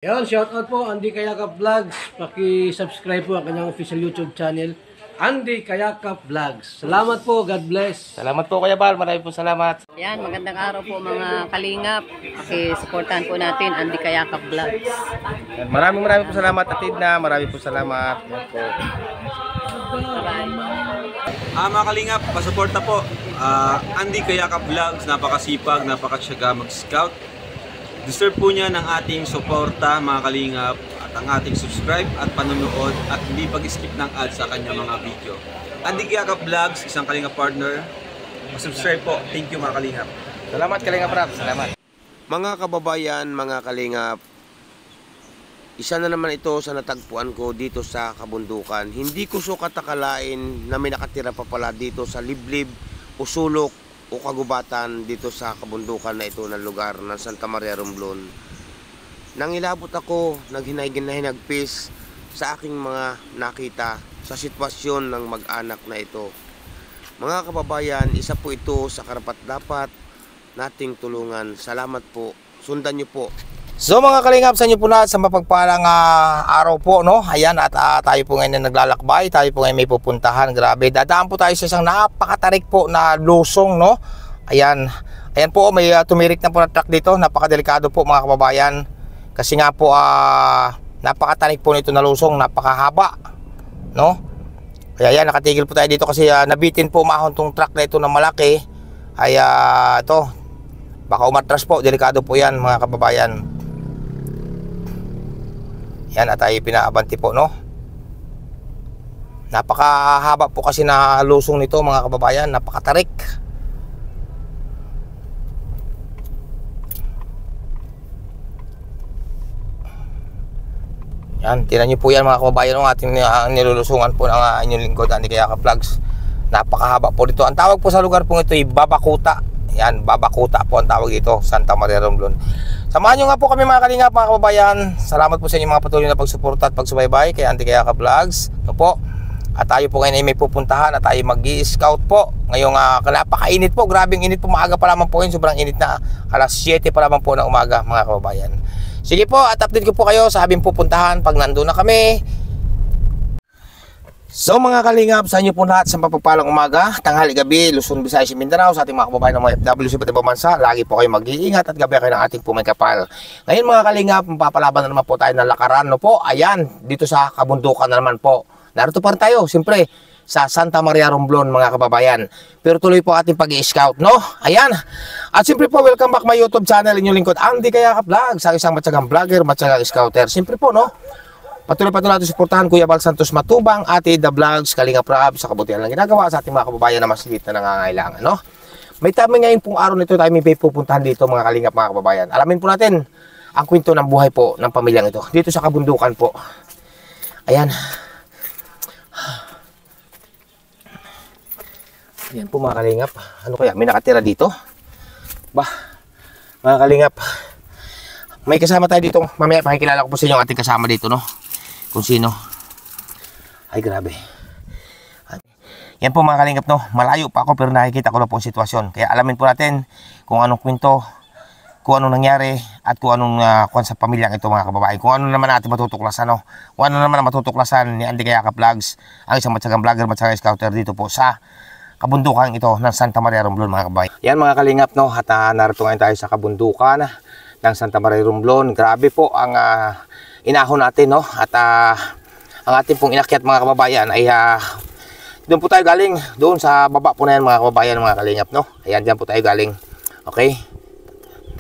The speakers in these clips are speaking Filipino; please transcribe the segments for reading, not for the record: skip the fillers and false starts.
Yan, shoutout po Andy Kayakap Vlogs. Paki-subscribe po ang kanyang official YouTube channel, Andy Kayakap Vlogs. Salamat po, God bless. Salamat po Kuya Bal, maraming po salamat. Yan, magandang araw po mga kalingap. Paki-supportahan po natin Andy Kayakap Vlogs. Maraming po salamat Atid na, maraming po salamat. Yan po. Mga kalingap, pasuporta po. Andy Kayakap Vlogs, napakasipag, napakasyaga mag-scout. Deserve po niya ng ating suporta mga kalingap at ang ating subscribe at panonood at hindi pag-skip ng ads sa kanyang mga video. Andy Kayakap Vlogs, isang kalingap partner. Subscribe po. Thank you mga kalingap. Salamat Kalingap Rap, salamat. Mga kababayan, mga kalingap, isa na naman ito sa natagpuan ko dito sa kabundukan. Hindi ko so katakalain na may nakatira pa pala dito sa liblib o sulok o kagubatan dito sa kabundukan na ito ng lugar ng Santa Maria Romblon. Nang ilabot ako, naghinay-hinagpis sa aking mga nakita sa sitwasyon ng mag-anak na ito. Mga kababayan, isa po ito sa karapat-dapat nating tulungan. Salamat po. Sundan niyo po. So mga kalingap, sa inyo po lahat sa mapagpalang araw po, no? Ayan, at tayo po ngayon na naglalakbay, tayo po ngayon may pupuntahan. Grabe, dadaan po tayo sa isang napakatarik po na lusong, no? Ayan, ayan po, may tumirik na po na truck dito. Napakadelikado po mga kababayan. Kasi nga po, napakatarik po nito na lusong, napakahaba, no? Kaya yan, nakatigil po tayo dito kasi nabitin po umahon tong truck na ito na malaki. Ay, ito, baka umatras po, delikado po yan mga kababayan. Yan, at tayo pinaabanti po, no? Napakahaba po kasi na lusong nito mga kababayan, napakatarik. Yan, tinan nyo po yan mga kababayan, ng ating nilulusungan po ng inyong lingkod, Andy Kayakap Vlogs. Napakahaba po dito. Ang tawag po sa lugar po ito ay Babakuta. Yan, Babakuta po ang tawag dito, Santa Maria Romblon. Samahan nyo nga po kami mga kalingap mga kababayan. Salamat po sa inyong mga patuloy na pagsuporta at pagsubaybay kay Andy Kayakap Vlogs. Ito po. At tayo po ngayon ay may pupuntahan at tayo mag-i-scout po. Ngayong napakainit po, grabing init po, maaga pa lamang po yun. Sobrang init na, alas 7 pa lamang po ng umaga mga kababayan. Sige po, at update ko po kayo sa aming pupuntahan pag nandun na kami. So mga kalingap, sa inyo po lahat sa mapagpalang umaga, tanghali, gabi, Luzon, Visayas, Mindanao, sa ating mga kababayan ng mga FW sa iba't ibang bansa, lagi po kayo mag-iingat at gabi kayo ng ating pumikapal. Ngayon mga kalingap, mapapalaban na naman po tayo ng lakaran, no po, ayan, dito sa kabundukan na naman po. Narito pa rin tayo, siyempre, sa Santa Maria Romblon mga kababayan. Pero tuloy po ating pag-i-scout, no? Ayan. At siyempre po, welcome back my YouTube channel, inyong lingkod, Andy Kayakap Vlogs, sa isang matyagang vlogger, matyagang scouter. Siyempre po, no? Patuloy natin suportahan Kuya Bal Santos Matubang, Ate The Vlogs, Kalingap Rab, sa kabutihan lang ginagawa sa ating mga kababayan na mas higit na nangangailangan, no? May tama ngayon pong araw nito tayo may pupuntahan dito mga kalingap mga kababayan. Alamin po natin ang kwento ng buhay po ng pamilyang ito dito sa kabundukan po. Ayan. Ayan po mga kalingap. Ano kaya? May nakatira dito? Bah, mga kalingap. May kasama tayo dito. Mamaya pakikilala ko po sa inyo ang ating kasama dito, no? Kung sino. Ay, grabe. Yan po mga kalingap, no? Malayo pa ako pero nakikita ko na po ang sitwasyon. Kaya alamin po natin kung anong kwento, kung anong nangyari, at kung anong kung sa pamilyang ito mga kababayan. Kung ano naman natin matutuklasan, no? Kung ano naman ang matutuklasan ni Andy Kayakap Vlogs, ang isang matyagang vlogger, matyagang scouter dito po sa kabundukan ito ng Santa Maria Romblon mga kababayan. Yan mga kalingap, no? At narito ngayon tayo sa kabundukan ng Santa Maria Romblon. Grabe po ang inahon natin, no? At ang ating pong inakyat mga kababayan ay doon po tayo galing, doon sa baba po na yan mga kababayan, mga kalingap, no? Ayan, dyan po tayo galing. Okay?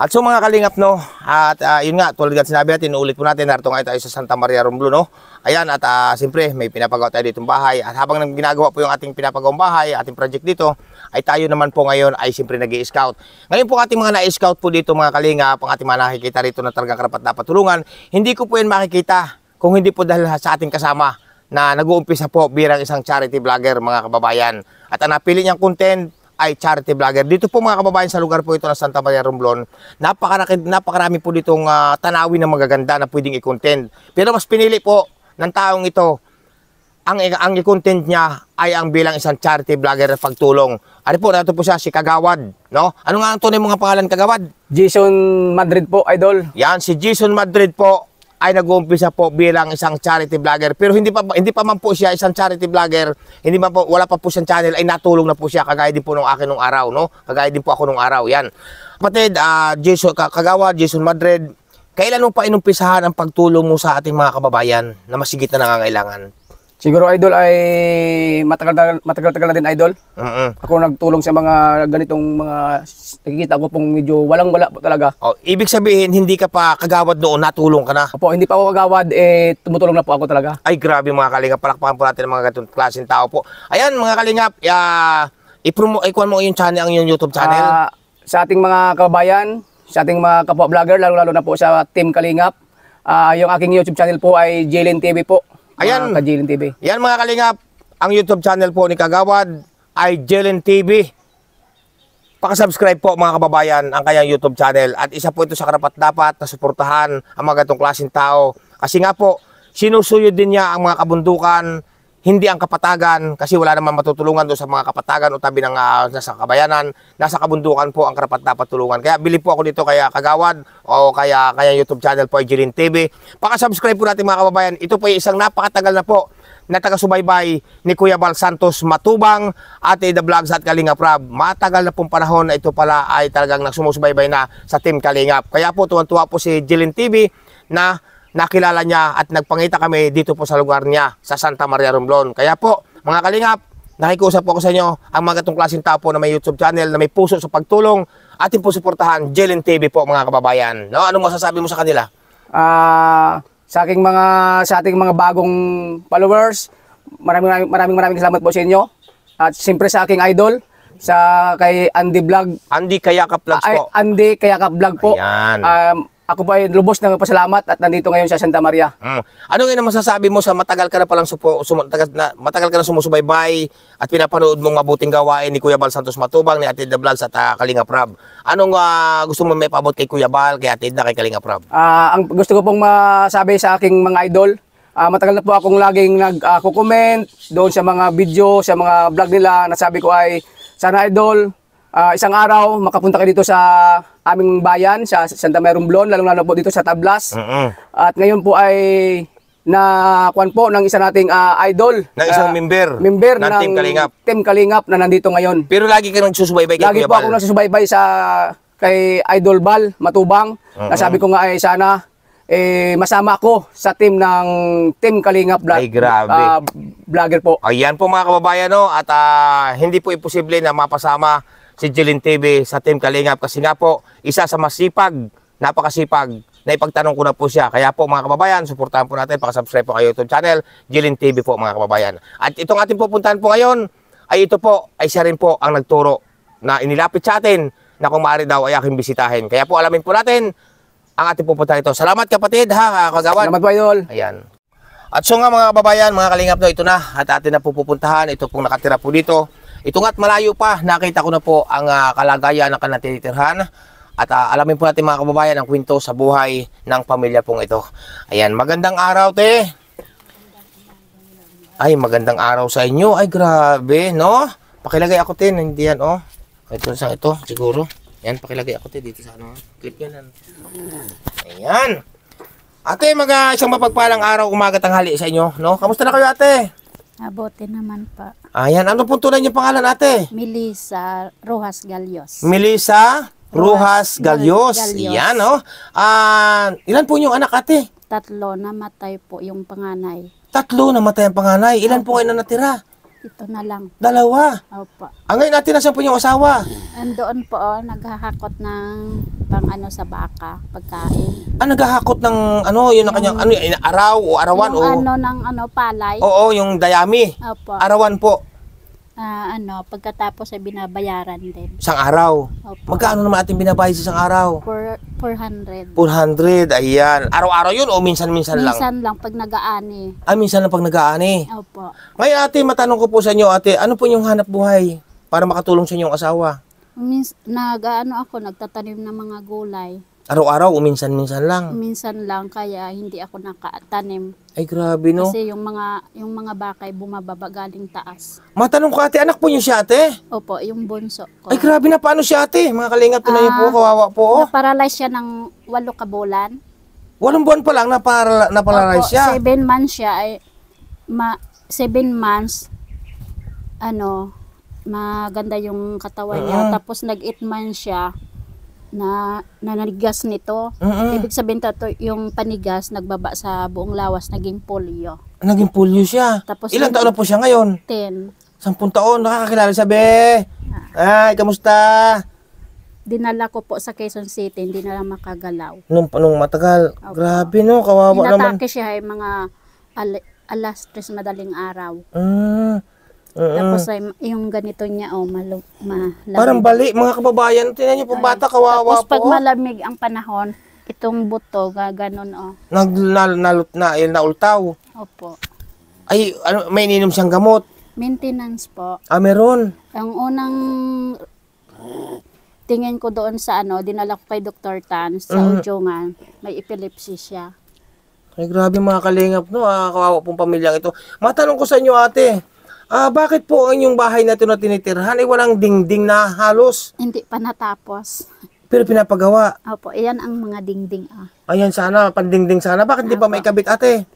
At so mga kalingap, no? At yun nga, tulad nga sinabi natin, ulit po natin, narito ngayon tayo sa Santa Maria Romblon, no? Ayan, at siyempre may pinapagawa tayo ditong bahay. At habang ginagawa po yung ating pinapagawang bahay, ating project dito, ay tayo naman po ngayon ay siyempre nag-i-scout. Ngayon po ating mga na-scout po dito mga kalingap, ang ating mga nakikita rito na talagang karapat dapat tulungan, hindi ko po yan makikita kung hindi po dahil sa ating kasama na nag-uumpisa po bilang isang charity vlogger mga kababayan. At ang napili niyang content ay charity vlogger. Dito po mga kababayan sa lugar po ito na Santa Maria Romblon, napakarami po ditong tanawin na magaganda na pwedeng i-content. Pero mas pinili po ng taong ito, ang i-content niya ay ang bilang isang charity vlogger na pagtulong. Ano po, nato po siya, si Kagawad, no? Ano nga ang tunay mga pangalan, Kagawad? Jason Madrid po, idol. Yan, si Jason Madrid po. ay nag-uumpisa po bilang isang charity vlogger. Pero hindi pa man po siya isang charity vlogger, hindi man po, wala pa po siyang channel, ay natulong na po siya, kagaya din po nung akin nung araw, no? Kagaya din po ako nung araw, yan. Kapatid, Jason Kagawa, Jason Madrid, kailan mo pa inumpisahan ang pagtulong mo sa ating mga kababayan na masigit na nangangailangan? Siguro idol ay matagal-tagal na din idol. Ako nagtulong sa mga ganitong mga nakikita ko pong medyo walang-wala po talaga. Oh, ibig sabihin, hindi ka pa kagawad noon, natulong ka na. Opo, hindi pa ako kagawad, tumutulong na po ako talaga. Ay, grabe mga kalingap. Palakpakan po natin ang mga ganitong klaseng tao po. Ayan, mga kalingap, ikuhan mo yung channel, ang yung YouTube channel. Sa ating mga kababayan, sa ating mga kapwa vlogger, lalo-lalo na po sa Team Kalingap, yung aking YouTube channel po ay Jalen TV po. Ayan. Ka-Jalen TV. Yan mga kalingap, ang YouTube channel po ni Kagawad ay Jalen TV. Pakasubscribe po mga kababayan ang kanyang YouTube channel. At isa po ito sa karapat-dapat na suportahan ang mga ganitong klaseng tao. Kasi nga po, sinusuyod din niya ang mga kabundukan, hindi ang kapatagan, kasi wala naman matutulungan doon sa mga kapatagan o tabi ng nasa kabayanan. Nasa kabundukan po ang karapat-dapat tulungan. Kaya bili po ako dito kaya Kagawad o kaya YouTube channel po ay Jalen TV. Pakasubscribe po natin mga kababayan. Ito po ay isang napakatagal na po na taga-subaybay ni Kuya Bal Santos Matubang, Ate The Vlogs at Kalingap Rob. Matagal na pong panahon na ito pala ay talagang nagsumusubaybay na sa Team Kalingap. Kaya po tuwan-tuwa po si Jalen TV na nakilala niya at nagpangita kami dito po sa lugar niya sa Santa Maria Romblon. Kaya po mga kalingap, nakikusap po ako sa inyo ang mga gatong klaseng tao po na may YouTube channel na may puso sa pagtulong. Atin po suportahan Jalen TV po mga kababayan. No, anong masasabi mo sa kanila? Sa ating mga bagong followers, maraming salamat po sa inyo. At siyempre sa aking idol, kay Andy Vlog. Andy Kayakap Vlogs po. Andy Kayakap Vlog po. Ayan. Ako po ay lubos na pasalamat at nandito ngayon sa Santa Maria. Ano nga masasabi mo sa matagal ka na palang matagal ka na sumusubaybay at pinapanood mong mabuting gawain ni Kuya Bal Santos Matubang, ni Ate The Vlogs at Kalingap Rob? Anong gusto mo may paabot kay Kuya Bal, kay Ate kay Kalingap Rob? Ang gusto ko pong masabi sa aking mga idol, matagal na po akong laging nag-comment doon sa mga video, sa mga vlog nila. Nasabi ko ay, sana idol, isang araw makapunta kayo dito sa aming bayan, sa Santa Maria Romblon, lalong-lalo po dito sa Tablas. At ngayon po ay nakuan po ng isa nating idol. Ng isang member ng Team Kalingap. Team Kalingap na nandito ngayon. Pero lagi ka nang susubaybay kay Lagi Kuya po Bal. ako nagsusubaybay kay Idol Bal Matubang. Nasabi ko nga ay sana masama ako sa team ng Team Kalingap Ay, grabe. Vlogger po. Ayan po mga kababayan, no? At hindi po imposible na mapasama si Jalen TV sa Team Kalingap kasi nga po, isa sa masipag, napakasipag, na ipagtanong ko na po siya. Kaya po mga kababayan, suportahan po natin, pakasubscribe po kayo YouTube channel, Jalen TV po mga kababayan. At itong ating pupuntahan po ngayon, ay ito po, ay siya rin po ang nagturo na inilapit sa atin na kung maaari daw ay aking bisitahin. Kaya po alamin po natin ang ating pupuntahan ito. Salamat kapatid ha, Kagawan. Salamat po idol. Ayan. At so nga mga kababayan, mga Kalingap, no, ito na at atin na po pupuntahan. Ito pong nakatira po dito. Ito nga't malayo pa, nakita ko na po ang kalagayan ng kanatitirhan. At alamin po natin mga kababayan ang kwento sa buhay ng pamilya pong ito. Ayan, magandang araw te. Ay, magandang araw sa inyo. Ay, grabe, no? Pakilagay ako te, hindi yan, oh. Ito sa ito, siguro. Yan, pakilagay ako te dito sa ano. Clip yan. Ayan. Ate, isang mapagpalang araw, umaga, tanghali sa inyo, no? Kamusta na kayo, ate? Mabuti naman pa. Ayan, ano pong tunay niyo pangalan, ate? Melissa Rojas Galios. Melissa Rojas Galios. Galios. Yan, no? Ilan po yung anak, ate? 3 namatay po yung panganay. 3 namatay ang panganay. Ilan po kayo na natira? Ito na lang. 2. Opo. Ngayon, ate, nasaan po yung asawa? Andoon po, naghahakot ng pang sa baka, pagkain. Naghahakot ng, yun ang kanyang, araw o arawan Yung o? ng palay. Oo, yung dayami. Opo. Arawan po. Pagkatapos ay binabayaran din. Isang araw. Opo. Magkano naman ating binabayad sa isang araw? 400. 400, ayan. Araw-araw yun o minsan-minsan lang? Minsan lang pag nag-aani. Minsan lang pag nag-aani. Opo. Ngayon ate, matanong ko po sa inyo ate, ano po yung hanap buhay para makatulong sa inyong asawa? Nagtatanim ng mga gulay. Araw-araw o minsan-minsan lang? Minsan lang, kaya hindi ako nakatanim. Ay grabe no. Kasi yung mga bakay bumababa galing taas. Matanong ko ate, anak po niyo siya ate? Opo, yung bunso ko. Ay grabe na, paano siya ate? Mga Kalingap, tunayin po, kawawa po. Oh. Na-paralyze siya ng 8 kabulan. Walong buwan pa lang naparalyze Opo, siya. 7 months siya ay 7 months maganda yung katawan niya. Tapos nag-8 months siya na nanigas nito. Ibig sabihin yung panigas nagbaba sa buong lawas, naging polio. Naging polio siya. Tapos Ilang taon na po siya ngayon? 10. 10 taon, nakakakilala sabi. Ay, kamusta? Dinala ko po sa Quezon City, hindi na lang makagalaw. Nung matagal. Opo. Grabe no, kawawa naman. Inatake siya ay mga alas 3 madaling araw. Mm. Tapos ay, yung ganito niya, malamig. Parang bali, mga kababayan. Tingnan niyo po, bata, kawawa Tapos pag po. malamig ang panahon, itong buto, gaganon Naultaw. Opo. Ay, may ininom siyang gamot. Maintenance po. Meron. Ang unang tingin ko doon sa dinala ko kay Dr. Tan sa Ujungan, may epilepsy siya. Ay, grabe mga kalingap, no? Kawawa pong pamilyang ito. Matanong ko sa inyo, ate. Bakit po ang inyong bahay na ito na tinitirhan ay walang dingding na halos? Hindi pa natapos. Pero pinapagawa. Opo, iyan ang mga dingding. Ayan sana, pandingding sana. Bakit di pa may kabit, ate?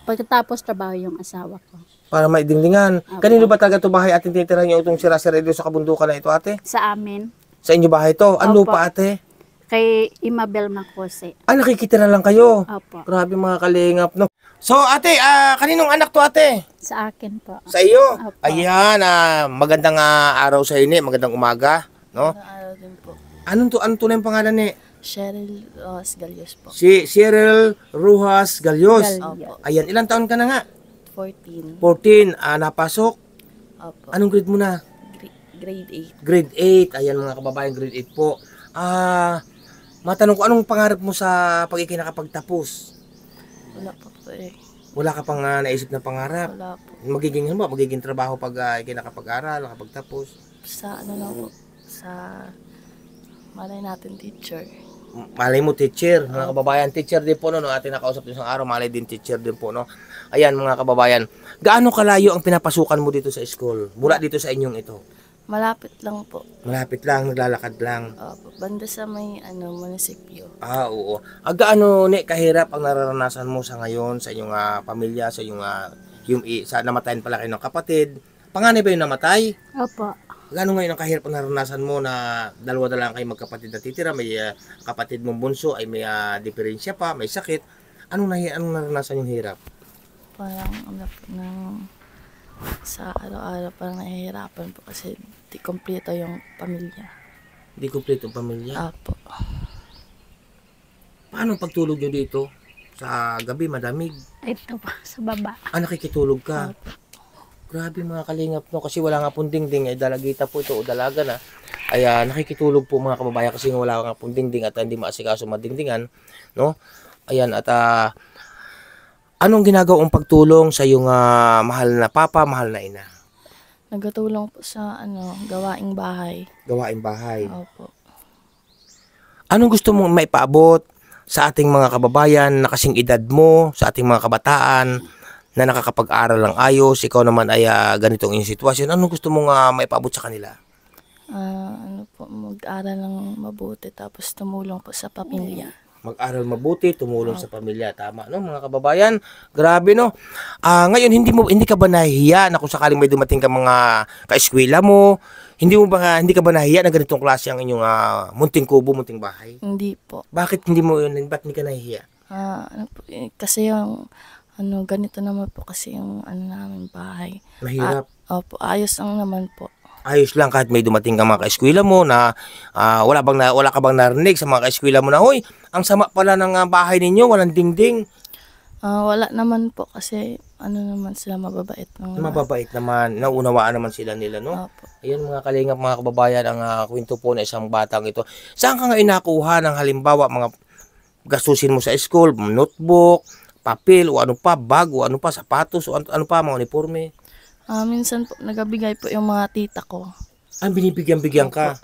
Pagkatapos trabaho yung asawa ko. Para may dingdingan. Kanino ba talaga ito bahay ating tinitirhan niyo itong sira-sira dito sa kabundukan na ito, ate? Sa amin, Sa inyo bahay ito? Ang Opo. lupa, ate? kay Imabel Macose. Nakikitira lang kayo? Opo, Grabe mga kalingap, no? So, ate, kaninong anak to, ate? sa akin po. Sa iyo? Opo. Ayan, magandang araw sa inyo, magandang umaga, no? Araw din po. Anong tunay ang pangalan ni? Cheryl Ross Galios po. Si Cyril Rujas Galios. Galyo. Ayan, ilang taon ka na nga? 14. 14. Napasok? Opo. Anong grade mo na? Grade 8. Grade 8. Ayan mga kababayan, grade 8 po. Matanong ko, anong pangarap mo sa pag ikinakapagtapos? Wala pa po eh. Wala ka pang naisip na pangarap? Wala po. Magiging trabaho pag ikinakapag-aral, nakapagtapos? Sa lang po. Sa malay natin teacher. Malay mo, teacher. Mga kababayan, teacher din po, no? Ating nakausap din isang araw, malay din teacher din po, no? Ayan, mga kababayan. Gaano kalayo ang pinapasukan mo dito sa school? Mula dito sa inyong ito? Malapit lang po. Malapit lang, naglalakad lang. Opo. Banda sa may munisipyo. Oo. Gaano kahirap ang nararanasan mo sa ngayon, sa inyong pamilya, sa inyong sa namatayan pala kayo ng kapatid? Panganay ba yung namatay? Opo. Gaano ngayon ang kahirap ang naranasan mo na dalawa na lang kayo magkapatid na titira, may kapatid mong bunso ay may diferensya pa, may sakit. Anong naranasan yung hirap? Parang sa araw-araw parang nahihirapan po kasi di kompleto yung pamilya. Hindi kumpleto ang pamilya. Opo. Paano ang pagtulog nyo dito? Sa gabi, madamig. Ito pa, sa baba. Nakikitulog ka. Grabe mga kalingap, no? Kasi wala nga pong dingding. Ay dalagita po ito o dalaga na. Ay nakikitulog po mga kababayan kasi wala nga pong dingding at hindi maasikaso madingdingan. No? Ayan, at anong ginagawa ang pagtulong sa iyong mahal na papa, mahal na ina? Nagtulong po sa gawaing bahay. Gawain bahay. Opo. Anong gusto mong maipaabot sa ating mga kababayan na kasing edad mo, sa ating mga kabataan na nakakapag-aral ng ayos, ikaw naman ay ganitong yung sitwasyon, anong gusto mong maipaabot sa kanila? Mag-aral ng mabuti tapos tumulong po sa pamilya. Mag-aral mabuti, tumulong sa pamilya. Tama, no, mga kababayan? Grabe, no? Ngayon, hindi ka ba nahihiya na kung sakaling may dumating ka mga ka-eskwela mo, hindi ka ba nahihiya na ganitong klase ang inyong munting kubo, munting bahay? Hindi po. Bakit hindi ka nahihiya? Kasi yung ganito naman po kasi yung namin bahay. Mahirap. Opo, ayos lang naman po. Ayos lang kahit may dumating ka mga ka-eskwela mo na wala ka bang narinig sa mga ka-eskwela mo na, hoy, ang sama pala ng bahay ninyo, walang dingding. Wala naman po kasi naman sila mababait. Mababait naman, naunawaan naman sila nila, no? Opo. Ayun mga kalingap, mga kababayan, ang kwento po na isang batang ito. Saan ka nga inakuha ng halimbawa mga gastusin mo sa school, notebook, papel, o ano pa, bag, o ano pa, sapatos, o ano pa, mga uniforme? Minsan po, nagabigay po yung mga tita ko. Binibigyan ka.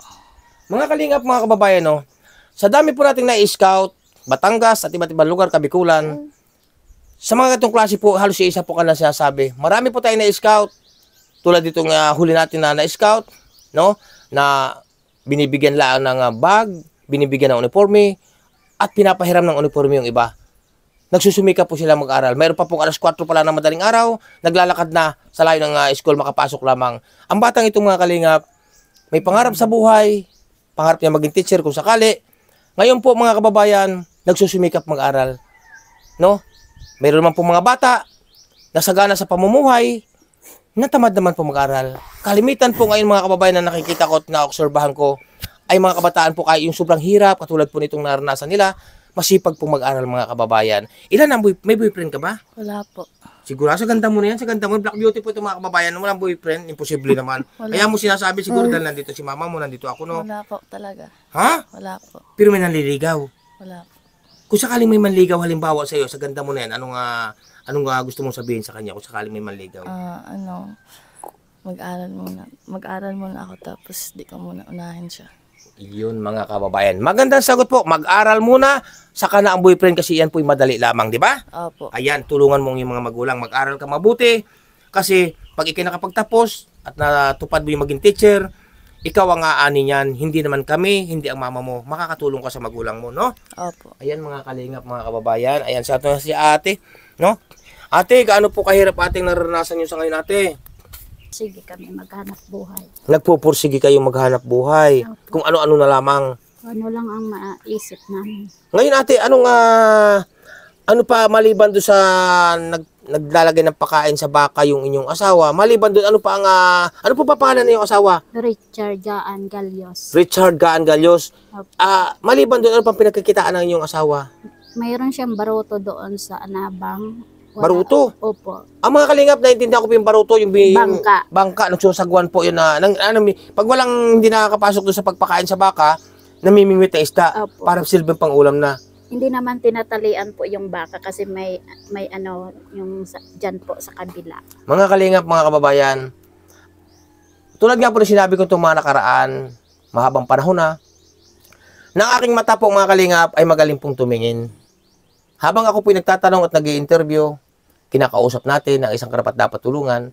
Mga kalingap, mga kababayan, no? Sa dami po nating na-scout, Batangas at iba't ibang lugar, Kabikulan, sa mga gatong klase po, halos isa po ka na sinasabi. Marami po tayong na-scout. Tulad ditong huli natin na na-scout, no? Na binibigyan lang ng bag, binibigyan ng uniforme, at pinapahiram ng uniforme yung iba. Nagsusumika po sila mag-aral. Mayroon pa pong alas 4 pala ng madaling araw, naglalakad na sa layo ng school, makapasok lamang. Ang batang itong mga kalingap, may pangarap sa buhay, pangarap niya maging teacher kung sakali. Ngayon po mga kababayan, nagsusumikap mag-aral. No? Mayroon naman po mga bata, nasagana sa pamumuhay, natamad naman po mag-aral. Kalimitan po ngayon mga kababayan na nakikita ko at naobserbahan ko, ay mga kabataan po kaya yung sobrang hirap, katulad po nitong naranasan nila, masipag pong mag-aral mga kababayan. Ilan ang may boyfriend ka ba? Wala po. Siguro, sa ganda mo na yan, sa ganda mo. Black beauty po ito mga kababayan. Walang boyfriend, imposible naman. Kaya mo sinasabi siguro dahil nandito si mama mo, nandito ako, no? Wala po talaga. Ha? Wala po. Pero may nanliligaw. Wala po. Kung sakaling may manligaw, halimbawa sa iyo, sa ganda mo na yan, anong gusto mong sabihin sa kanya kung sakaling may manligaw? Mag-aral muna. Mag-aral muna ako tapos di ko muna unahin siya. Iyon mga kababayan. Magandang sagot po. Mag-aral muna, saka na ang boyfriend kasi yan po'y madali lamang, di ba? Opo. Ayan, tulungan mong yung mga magulang. Mag-aral ka mabuti kasi pag ikay nakapagtapos at natupad mo yung maging teacher, ikaw ang aani niyan, hindi naman kami, hindi ang mama mo. Makakatulong ka sa magulang mo, no? Opo. Ayan mga kalingap, mga kababayan. Ayan, sa ato si ate, no? Ate, gaano po kahirap ating naranasan nyo sa ngayon, ate? Sige kami maghanap buhay. Nagpupursige kayong maghanap buhay. Kung ano-ano na lamang. Ano lang ang maisip namin. Ngayon ate, ano pa maliban doon sa naglalagay ng pakain sa baka yung inyong asawa? Maliban doon, ano po pa pangalan ng iyong asawa? Richard Gaan Galyos. Richard Gaan Galyos. Opo. Maliban doon, ano pang pinagkikitaan ng inyong asawa? Mayroon siyang baruto doon sa Anabang. Baruto? Opo. Ang mga kalingap, naintindihan ko po yung baruto, yung Bangka. Bangka, nagsusagwan po yun na, pag walang hindi nakakapasok doon sa pagpakain sa baka, namimingwit na isda, Opo. para silbing pang ulam na. Hindi naman tinatalian po yung baka kasi may yung dyan po sa kabila. Mga kalingap, mga kababayan, tulad nga po na sinabi ko itong mga nakaraan, mahabang panahon na aking mata po mga kalingap ay magaling pong tumingin. Habang ako po nagtatanong at nag-i-interview, kinakausap natin ang isang karapat dapat tulungan,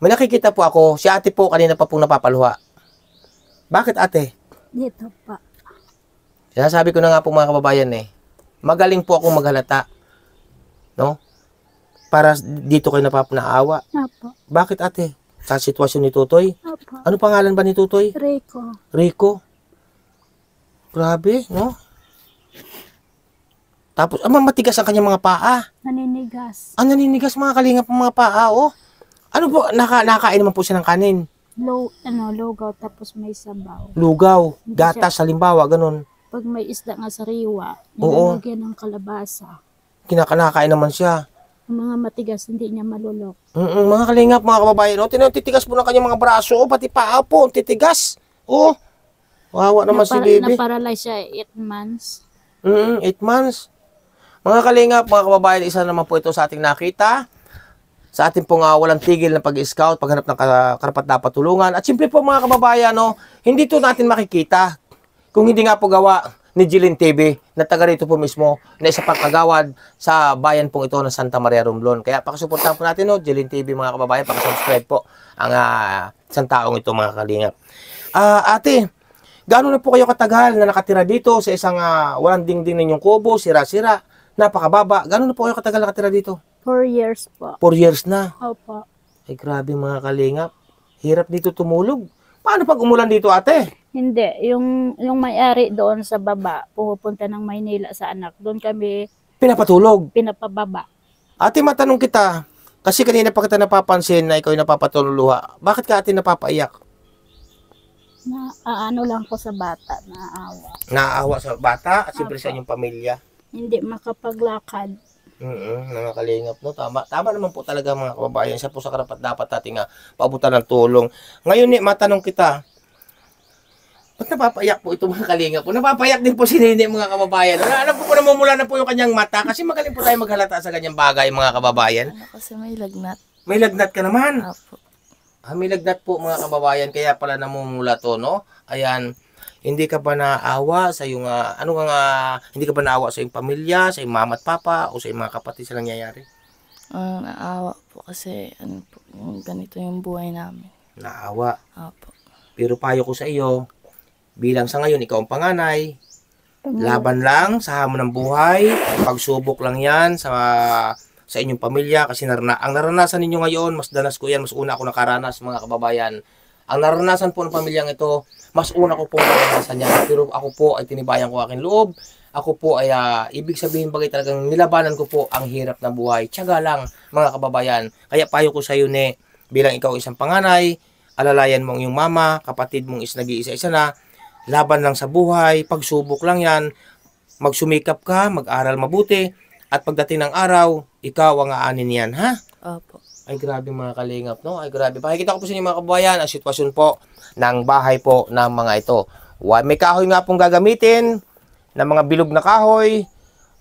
may nakikita po ako, si ate po kanina pa pong napapaluha. Bakit ate? Dito pa. Sinasabi ko na nga po mga kababayan magaling po akong maghalata. No? Para dito kayo napapanaawa. Opo. Bakit ate? Sa sitwasyon ni Tutoy? Opo. Ano pangalan ba ni Tutoy? Rico. Rico. Grabe, no? Tapos, matigas ang kanyang mga paa. Naninigas. Naninigas mga kalingap ang mga paa, oh. Ano po, nakain naman po siya ng kanin. Lugaw tapos may sabaw. Lugaw, gatas, halimbawa, ganun. Pag may isda nga sa riwa, Oo. nilalagyan ng kalabasa. Kinakain naman siya. Ang mga matigas, hindi niya malulok. Mga kalingap, mga kababayan, titigas po ng kanyang mga braso, pati paa po, titigas. Oh, wawa naman si baby. Na-paralyze siya 8 months. 8 months. Mga kalingap, mga kababayan, isa naman po ito sa ating nakita. Sa ating pong walang tigil na pag-scout, paghanap ng karapat-dapat tulungan. At siyempre po mga kababayan, hindi to natin makikita. Kung hindi nga po gawa ni Jilin TV, na taga rito po mismo, na isa pang kagawad sa bayan pong ito ng Santa Maria Romblon. Kaya pakisuportahan po natin, Jilin TV mga kababayan, pakisubscribe po ang isang taong ito mga kalingap. Ate, gaano na po kayo katagal na nakatira dito sa isang walang dingding ninyong kubo, sira-sira, napakababa. Gaano na po kayo katagal nakatira dito? 4 years po. 4 years na. Opo. Ay grabe mga kalingap. Hirap dito tumulog. Paano pag umulan dito ate? Hindi, yung may-ari doon sa baba, pupunta ng Maynila sa anak. Doon kami Pinapatulog. pinapababa. Ate, matanong kita. Kasi kanina pa kita napapansin na ikaw yung napapatululuha. Bakit ka ate napapaiyak? Ano lang po sa bata, naawa. Naaawa sa bata at siyempre sa inyong pamilya. Hindi makapaglakad. Mga kalingap, no? Tama naman po talaga mga kababayan. Siya po sa karapat dapat natin paabutan ng tulong. Ngayon, matanong kita. Ba't napapaiyak po ito mga kalingap? Napapaiyak din po si Nene mga kababayan. Alam ko namumula na po yung kanyang mata kasi magaling po tayo maghalata sa kanyang bagay mga kababayan. Kasi may lagnat. May lagnat ka naman. Opo. May lagnat po mga kababayan, kaya pala namumula to, no? Ayan, hindi ka ba naawa sa iyong, hindi ka ba naawa sa iyong pamilya, sa iyong mama at papa, o sa iyong mga kapatid sa nangyayari? Naawa po kasi ganito yung buhay namin. Naawa. Opo. Pero payo ko sa iyo, bilang sa ngayon, ikaw ang panganay, Laban lang sa hamon ng buhay, pagsubok lang yan sa inyong pamilya kasi ang naranasan ninyo ngayon, mas danas ko yan, mas una ako nakaranas mga kababayan. Ang naranasan po ng pamilyang ito, mas una ko po naranasan yan. Pero ako po ay tinibayan ko aking loob. Ako po ay ibig sabihin bagay talagang nilabanan ko po ang hirap ng buhay. Tiyaga lang mga kababayan. Kaya payo ko sa iyo ne, bilang ikaw isang panganay, alalayan mo ang iyong mama, kapatid mong nag-iisa-isa na, laban lang sa buhay, pagsubok lang yan, magsumikap ka, mag-aral mabuti, at pagdating ng araw, ikaw ang aanin yan, ha? Opo. Ay grabe mga kalingap, no? Ay grabe. Pakikita ko po sa inyo mga kababayan, ang sitwasyon po ng bahay po ng mga ito. May kahoy nga pong gagamitin, ng mga bilog na kahoy,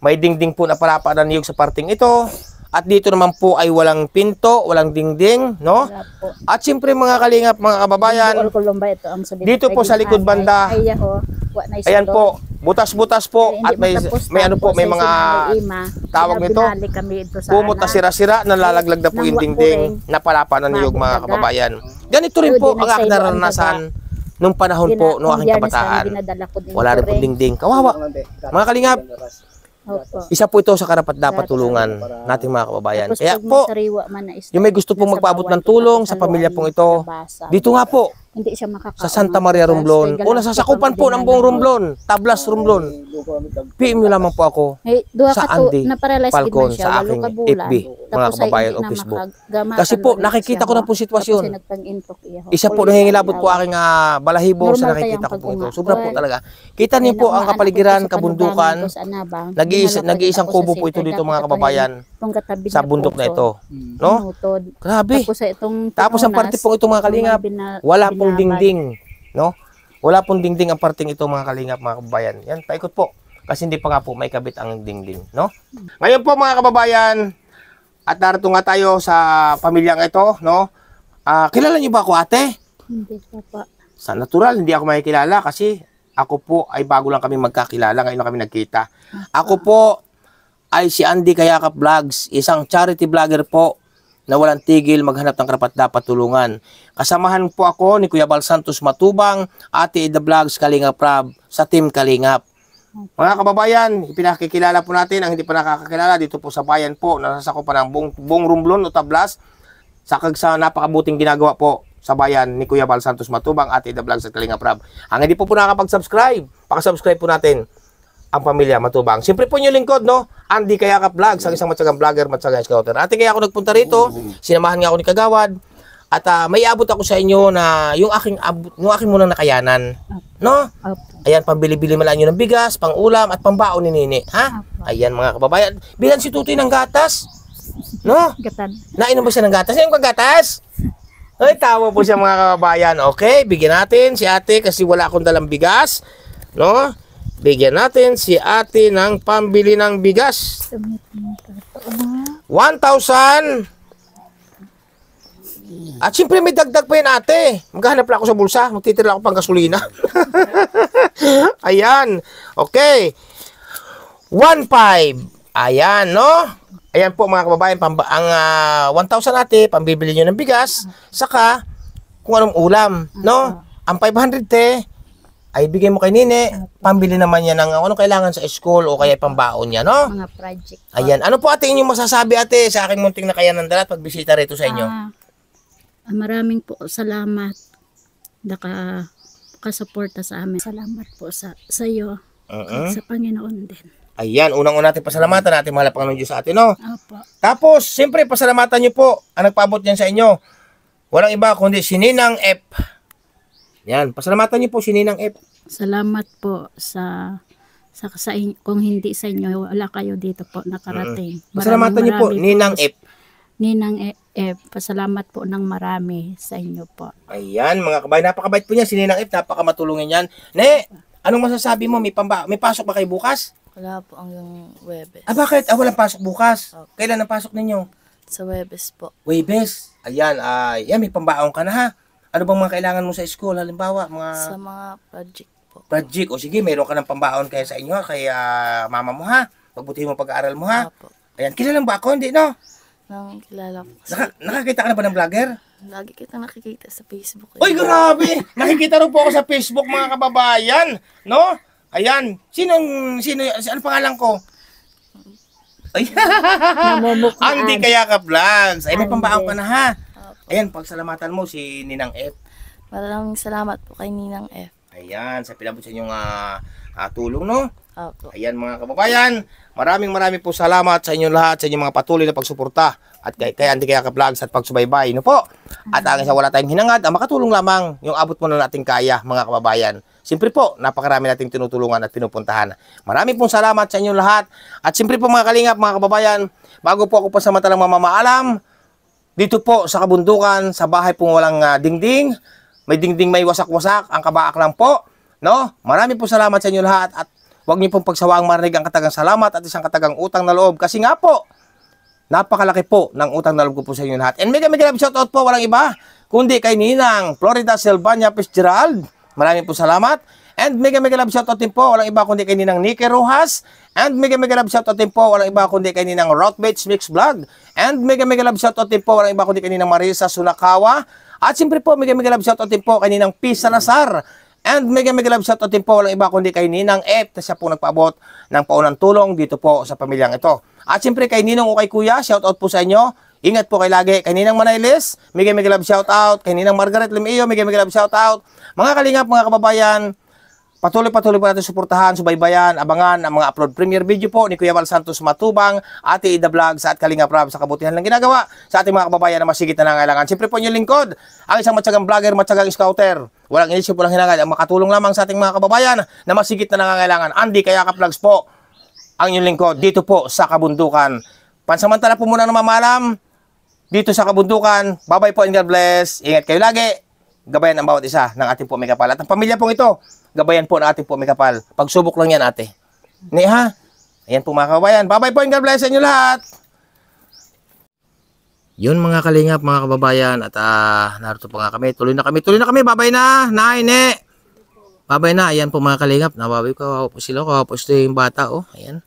may dingding po na palapa na niyog sa parting ito, at dito naman po ay walang pinto, walang dingding, no? At siyempre mga kalingap, mga kababayan, dito po sa likod banda, ayan po, butas-butas po, at may ano po, may mga tawag nito, kumot na sira-sira, nalalaglag na po yung dingding, napalapa na niyog mga kababayan. Ganito rin po ang aking naranasan nung panahon po, nung aking kabataan. Wala rin po dingding. Kawawa. Mga kalingap, isa po ito sa karapat dapat tulungan nating mga kababayan. Kaya po, yung may gusto pong magpaabot ng tulong sa pamilya pong ito, dito nga po, sa Santa Maria Romblon, o nasasakupan po ng buong Romblon, Tablas Romblon. PM nyo lamang po ako sa Andy Falcon sa aking FB, mga kababayan o Facebook. Kasi po, nakikita ko na po sitwasyon. Isa po nangingilabot po aking balahibo sa nakikita ko po ito. Sobra po talaga. Kita niyo po ang kapaligiran, kabundukan. Nag-iisang kubo po ito dito mga kababayan sa bundok na ito. No? Grabe. Tapos ang parte po ito mga kalingap, wala pong dingding. No? Wala pong dingding ang parting ito mga kalingap, mga kababayan. Yan, paikot po. Kasi hindi pa nga po may kabit ang dingding. No? Ngayon po mga kababayan, at narito nga tayo sa pamilyang ito. No? Kilala niyo ba ako ate? Hindi pa. Sa natural, hindi ako makikilala kasi ako po ay bago lang kami magkakilala. Ngayon lang kami nagkita. Ako po ay si Andy Kayakap Vlogs, isang charity vlogger po na walang tigil maghanap ng karapat-dapat tulungan. Kasamahan po ako ni Kuya Bal Santos Matubang, Ate Ida Vlogs, Kalingap Rab, sa Team Kalingap. Mga kababayan, ipinakikilala po natin ang hindi pa nakakakilala dito po sa bayan po, nasasakupan ng buong Romblon o Tablas, sa napakabuting ginagawa po sa bayan ni Kuya Bal Santos Matubang, Ate Ida Vlogs, at Kalingap Rab. Ang hindi po nakakapag-subscribe, pakasubscribe po natin ang pamilya Matubang. Siyempre po yung lingkod, no? Andy Kayakap Vlogs, ang isang matsagang vlogger, matsagang scouter. Ate, kaya ako nagpunta rito, sinamahan nga ako ni Kagawad, at may abot ako sa inyo na yung aking munang nakayanan. No? Ayan, pambili-bili man lang nyo ng bigas, pang-ulam, at pambaon ni Nini. Ha? Ayan mga kababayan. Bilan si Tutoy ng gatas. No? Nainom ba siya ng gatas? Ayun ka gatas? Ay, tawa po siya mga kababayan. Okay, bigyan natin si ate kasi wala akong dalang bigas. No? Bigyan natin si ate ng pambili ng bigas. 1,000. At siyempre may dagdag pa yun ate. Maghahanap lang ako sa bulsa. Magtitira ako pang gasolina. Ayan. Okay. 1,500. Ayan, no? Ayan po mga kababayan. Ang 1,000 ate, pambibili nyo ng bigas. Saka, kung anong ulam. No? Ang 500 te, ay bigay mo kay Nene, pambili naman yan ng ano kailangan sa school o kaya pambaon niya, no? Mga project. Ayan. Ano po ate inyong masasabi ate sa aking munting nakayanan dala at pagbisita rito sa inyo? Maraming po salamat nakasuporta sa amin. Salamat po sa iyo at sa Panginoon din. Ayan, unang-una natin pasalamatan natin mahal na Panginoon Diyos sa atin, no? Opo. Tapos, siyempre, pasalamatan niyo po ang nagpaabot niyan sa inyo. Walang iba kundi si Ninang F. Yan, pasalamatan niyo po si Ninang F. Salamat po kung hindi sa inyo, wala kayo dito po nakarating. Pasalamatan niyo po, Ninang F. Ninang F, pasalamat po ng marami sa inyo po. Ayan, mga kabayan, napakabait po niya si Ninang F, napakamatulungin yan. Ne, anong masasabi mo? May pasok ba kayo bukas? Wala po ang Webes. Bakit? Walang pasok bukas. Kailan ang pasok ninyo? Sa Webes po. Webes. Ayan, yan, may pambaon ka na ha. Ano bang mga kailangan mo sa school? Halimbawa, Sa mga project po. Project. O sige, mayroon ka ng pambaon kaya sa inyo, kaya mama mo ha. Pagbutihin mo pag-aaral mo ha. Opo. Ayan, kilalang ba ako? Hindi, no? Nang kilala ko. Nakakita ka na ba ng vlogger? Lagi kita nakikita sa Facebook. Uy, grabe! Nakikita rin po ako sa Facebook, mga kababayan. No? Ayan. Ano pangalan ko? Ay. Namumukhaan. Andy Kayakap Vlogs. Ay, may pambaon ka na ha. Ayan, pagsalamatan mo si Ninang F. Maraming salamat po kay Ninang F. Ayan, sa pinabot sa inyong tulong, no? Opo. Ayan mga kababayan, maraming po salamat sa inyong lahat, sa inyong mga patuloy na pagsuporta at kay Andy Kayakap Vlogs at pagsubaybay, no po? At ang isa wala tayong hinangad, ang makatulong lamang yung abot mo na nating kaya, mga kababayan. Siyempre po, napakarami nating tinutulungan at pinupuntahan. Maraming pong salamat sa inyong lahat. At siyempre po mga kalingap, mga kababayan, bago po ako pasamantalang mamamaalam, dito po sa kabundukan, sa bahay pong walang dingding, may dingding may wasak-wasak, ang kabaak lang po, no? Maraming po salamat sa inyong lahat at huwag niyo pong pagsawaang marinig ang katagang salamat at isang katagang utang na loob. Kasi nga po, napakalaki po ng utang na loob ko po sa inyong lahat. And mega love shoutout po, walang iba, kundi kay Ninang Florida Silvania Fitzgerald. Maraming po salamat. And mega love shoutout din po, walang iba kundi kay Ninang Nikki Rojas. And mega love shoutout din po, walang iba kundi kay Ninang Rothbates Mix Vlog. And mega love shoutout din po, walang iba kundi kay Ninang Marisa Sunakawa. At siyempre po, mega love shoutout din po kay Ninang P. Salazar. And mega love shoutout din po, walang iba kundi kay Ninang F. Na siya po nagpaabot ng paunang tulong dito po sa pamilyang ito. At siyempre kay Ninong o kay Kuya, shoutout po sa inyo. Ingat po kayo lagi. Kay Ninang Manailis, mega love shoutout. Kay Ninang Margaret Limeo, mega love shoutout. Mga kalingap, mga kababayan, patuloy po natin suportahan, subaybayan, abangan ang mga upload premiere video po ni Kuya Val Santos Matubang, Ate Ida Vlogs at Kalingap Rob sa kabutihan ng ginagawa sa ating mga kababayan na masigit na nangailangan. Siyempre po inyong lingkod, ang isang matyagang vlogger, matyagang scouter. Walang inisip, walang hinangad, ang makatulong lamang sa ating mga kababayan na masigit na nangangailangan. Andy Kayakap Vlogs po, ang inyong lingkod, dito po sa kabundukan. Pansamantala po muna namamalam, dito sa kabundukan. Bye-bye po and God bless. Ingat kayo lagi. Gabayan ang bawat isa ng ating po may kapal. At ang pamilya pong ito, gabayan po ng ating po may kapal. Pagsubok lang yan, ate. Ni ha? Ayan po mga kababayan. Bye-bye po and God bless sa inyo lahat. Yun mga kalingap, mga kababayan. At narito po nga kami. Tuloy na kami. Bye-bye na. Naine. Bye-bye na. Ayan po mga kalingap. Nababi ko. Kawawa po sila. Kawawa po sila yung bata. Oh. Ayan.